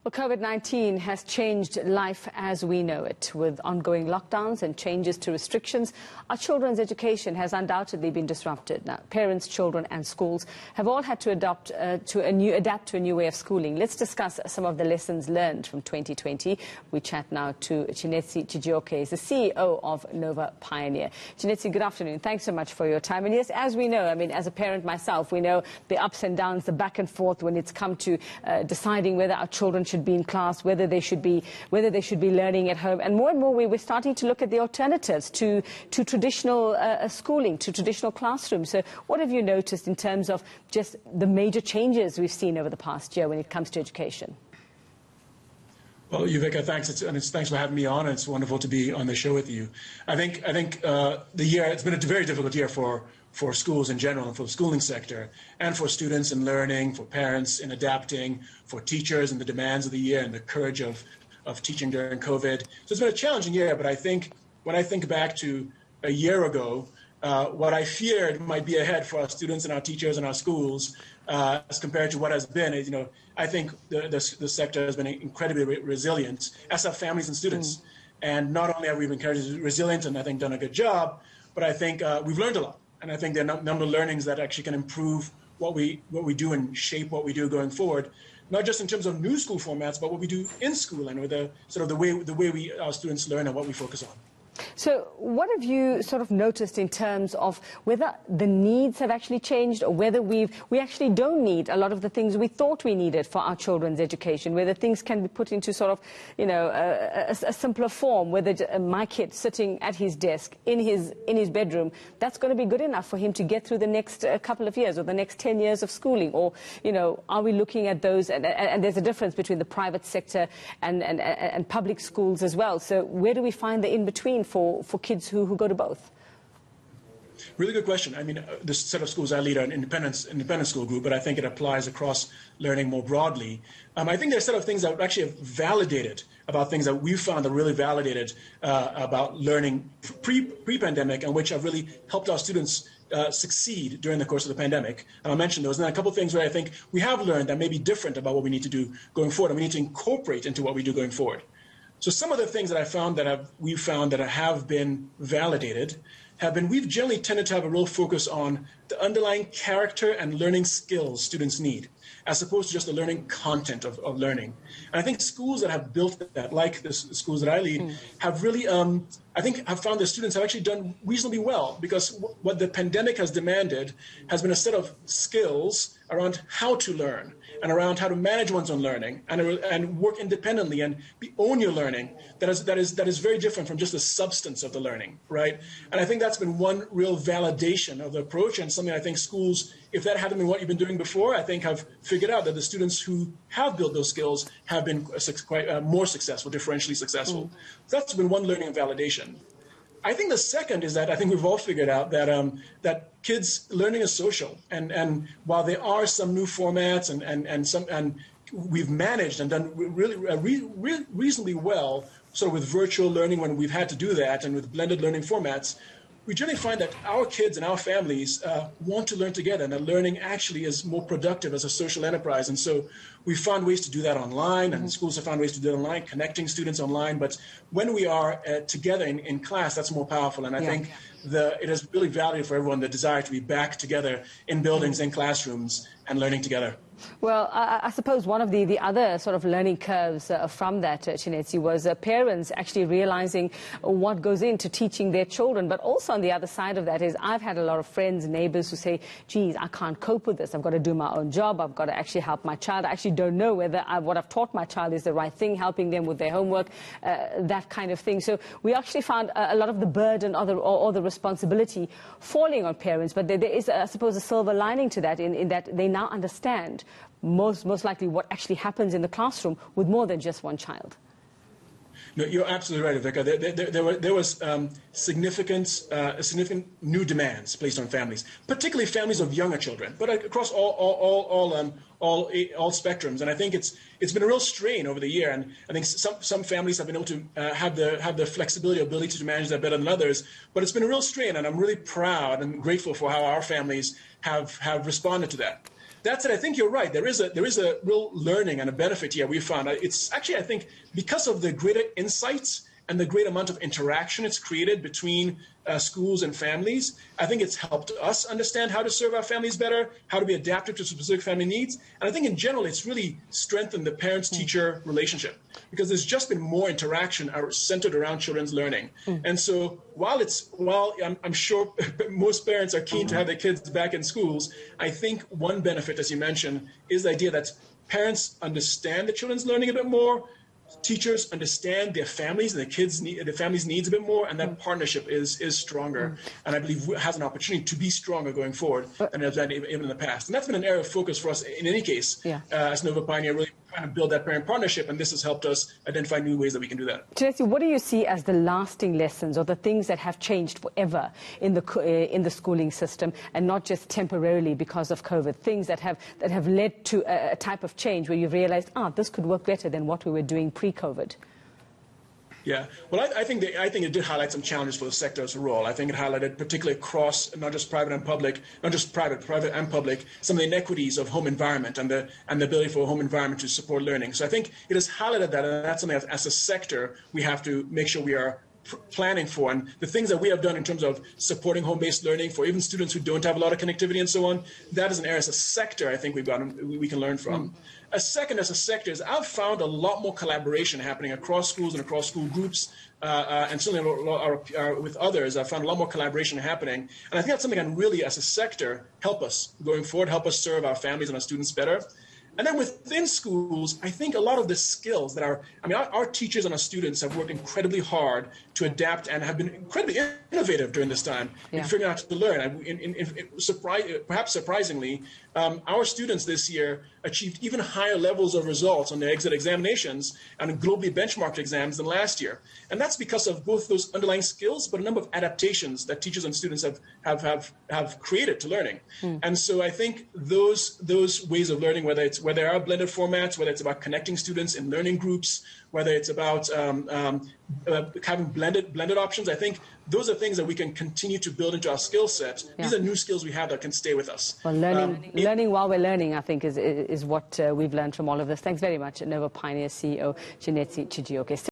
Well, COVID-19 has changed life as we know it. With ongoing lockdowns and changes to restrictions, our children's education has undoubtedly been disrupted. Now, parents, children and schools have all had to adapt to a new way of schooling. Let's discuss some of the lessons learned from 2020. We chat now to Chinezi, Chijioke, the CEO of Nova Pioneer. Chinezi, good afternoon. Thanks so much for your time. And yes, as we know, I mean, as a parent myself, we know the ups and downs, the back and forth when it's come to deciding whether our children should be in class, whether they should be learning at home, and more we're starting to look at the alternatives to traditional schooling, to traditional classrooms. So what have you noticed in terms of just the major changes we've seen over the past year when it comes to education? Well, Uveka, thanks. Thanks for having me on. It's wonderful to be on the show with you. I think it's been a very difficult year for schools in general and for the schooling sector, and for students in learning, for parents in adapting, for teachers and the demands of the year and the courage of teaching during COVID. So it's been a challenging year, but I think when I think back to a year ago, what I feared might be ahead for our students and our teachers and our schools as compared to what has been, I think the sector has been incredibly resilient, as have families and students. And not only have we been resilient and I think done a good job, but I think we've learned a lot. And I think there are a number of learnings that actually can improve what we do and shape what we do going forward, not just in terms of new school formats, but what we do in school and with the way our students learn and what we focus on. So what have you sort of noticed in terms of whether the needs have actually changed, or whether we actually don't need a lot of the things we thought we needed for our children's education, whether things can be put into sort of, a simpler form, whether my kid sitting at his desk in his bedroom, that's going to be good enough for him to get through the next couple of years or the next 10 years of schooling? Or, are we looking at those, and there's a difference between the private sector and public schools as well. So where do we find the in-between for kids who go to both? Really good question. I mean, the set of schools I lead are an independent school group, but I think it applies across learning more broadly. I think there are a set of things that actually have validated about things that we've found that really validated about learning pre-pandemic, and which have really helped our students succeed during the course of the pandemic. And I'll mention those. And then a couple of things where I think we have learned that may be different about what we need to do going forward, and we need to incorporate into what we do going forward. So some of the things that we've found that have been validated have been, we've generally tended to have a real focus on the underlying character and learning skills students need, as opposed to just the learning content of learning. And I think schools that have built that, like the schools that I lead, have really, I think, have found that students have actually done reasonably well, because what the pandemic has demanded has been a set of skills around how to learn and around how to manage one's own learning and work independently and own your learning. That is very different from just the substance of the learning, right? And I think that's been one real validation of the approach, and something I think schools, if that hadn't been what you've been doing before, I think have figured out that the students who have built those skills have been quite more successful, differentially successful. So that's been one learning and validation. I think the second is that I think we've all figured out that that kids learning is social, and while there are some new formats and we've managed and done really reasonably well sort of with virtual learning when we've had to do that, and with blended learning formats, we generally find that our kids and our families want to learn together, and that learning actually is more productive as a social enterprise. And so we found ways to do that online, and schools have found ways to do it online, connecting students online. But when we are together in class, that's more powerful. And I think it has really valued for everyone the desire to be back together in buildings, in classrooms, and learning together. Well, I suppose one of the other sort of learning curves from that, Chinezi, was parents actually realizing what goes into teaching their children. But also on the other side of that is, I've had a lot of friends, neighbors who say, geez, I can't cope with this. I've got to do my own job. I've got to actually help my child. I actually don't know whether what I've taught my child is the right thing, helping them with their homework, that kind of thing. So we actually found a lot of the burden or the responsibility falling on parents. But there is, I suppose, a silver lining to that, in that they now understand most likely what actually happens in the classroom with more than just one child. No, you're absolutely right, Uveka. There was significant new demands placed on families, particularly families of younger children, but across all spectrums. And I think it's been a real strain over the year. And I think some families have been able to have the flexibility, ability to manage that better than others. But it's been a real strain, and I'm really proud and grateful for how our families have responded to that. That said, I think you're right. There is a real learning and a benefit here we found. It's actually, I think, because of the greater insights and the great amount of interaction it's created between schools and families, I think it's helped us understand how to serve our families better, how to be adaptive to specific family needs. And I think in general, it's really strengthened the parents-teacher relationship because there's just been more interaction centered around children's learning. And so while I'm sure most parents are keen to have their kids back in schools, I think one benefit, as you mentioned, is the idea that parents understand the children's learning a bit more, teachers understand their families and the families' needs a bit more, and that partnership is stronger, and I believe has an opportunity to be stronger going forward than it has been even in the past. And that's been an area of focus for us in any case. As Nova Pioneer, really trying to build that parent partnership, and this has helped us identify new ways that we can do that. Chinezi, what do you see as the lasting lessons or the things that have changed forever in the schooling system, and not just temporarily because of COVID? Things that have led to a type of change where you've realized, this could work better than what we were doing pre-COVID. Yeah, well, I think it did highlight some challenges for the sector as a whole. I think it highlighted, particularly across not just private and public, private and public, some of the inequities of home environment and the ability for a home environment to support learning. So I think it has highlighted that, and that's something as a sector we have to make sure we are planning for. And the things that we have done in terms of supporting home-based learning for even students who don't have a lot of connectivity and so on, that is an area as a sector I think we can learn from. A second, as a sector, is I've found a lot more collaboration happening across schools and across school groups, and certainly with others. I've found a lot more collaboration happening, and I think that's something that can really, as a sector, help us going forward, help us serve our families and our students better. And then within schools, I think a lot of the skills that our teachers and our students have worked incredibly hard to adapt and have been incredibly innovative during this time in figuring out how to learn. Perhaps surprisingly, our students this year achieved even higher levels of results on their exit examinations and globally benchmarked exams than last year. And that's because of both those underlying skills, but a number of adaptations that teachers and students have created to learning. And so I think those ways of learning, whether there are blended formats, whether it's about connecting students in learning groups, whether it's about having blended options, I think those are things that we can continue to build into our skill set. These are new skills we have that can stay with us. Well, learning while we're learning, I think, is what we've learned from all of this. Thanks very much, Nova Pioneer CEO Chinezi Chijioke.